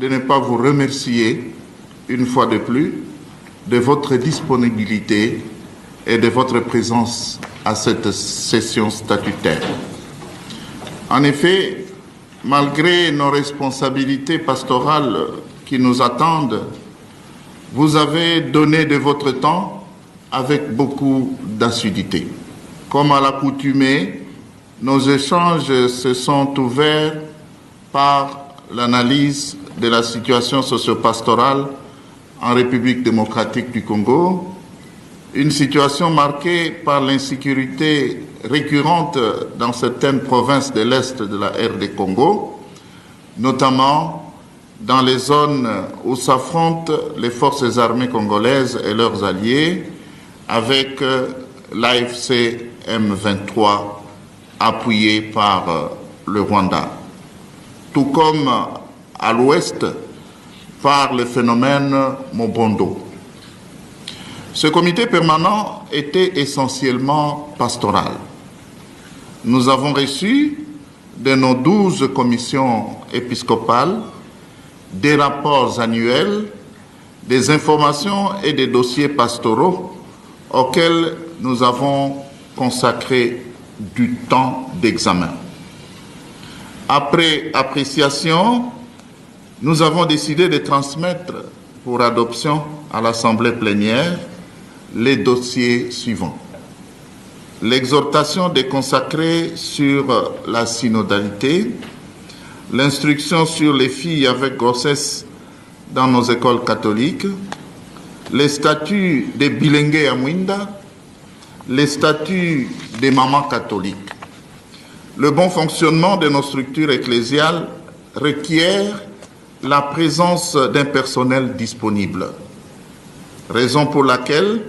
de ne pas vous remercier une fois de plus de votre disponibilité et de votre présence à cette session statutaire. En effet, malgré nos responsabilités pastorales qui nous attendent, vous avez donné de votre temps avec beaucoup d'assiduité. Comme à l'accoutumée, nos échanges se sont ouverts par l'analyse de la situation socio-pastorale en République démocratique du Congo, une situation marquée par l'insécurité récurrente dans certaines provinces de l'Est de la RD Congo, notamment dans les zones où s'affrontent les forces armées congolaises et leurs alliés avec l'AFC M23 appuyé par le Rwanda, tout comme à l'ouest par le phénomène Mobondo. Ce comité permanent était essentiellement pastoral. Nous avons reçu de nos 12 commissions épiscopales des rapports annuels, des informations et des dossiers pastoraux auxquels nous avons consacré du temps d'examen. Après appréciation, nous avons décidé de transmettre pour adoption à l'Assemblée plénière les dossiers suivants. L'exhortation des consacrés sur la synodalité, l'instruction sur les filles avec grossesse dans nos écoles catholiques, les statuts des bilingues à Mwinda, les statuts des mamans catholiques. Le bon fonctionnement de nos structures ecclésiales requiert la présence d'un personnel disponible. Raison pour laquelle,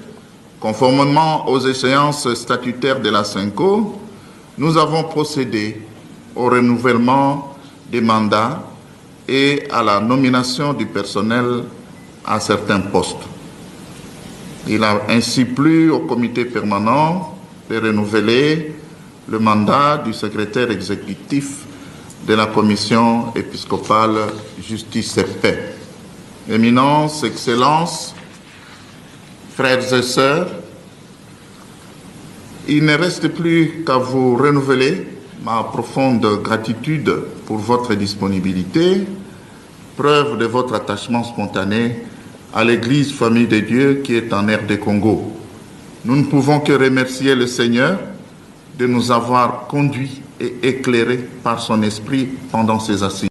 conformément aux échéances statutaires de la CENCO, nous avons procédé au renouvellement des mandats et à la nomination du personnel à certains postes. Il a ainsi plu au comité permanent de renouveler le mandat du secrétaire exécutif de la commission épiscopale Justice et Paix. Éminence, Excellences, frères et sœurs, il ne reste plus qu'à vous renouveler ma profonde gratitude pour votre disponibilité, preuve de votre attachement spontané à l'Église Famille de Dieu qui est en RD Congo. Nous ne pouvons que remercier le Seigneur de nous avoir conduits et éclairés par son esprit pendant ces assises.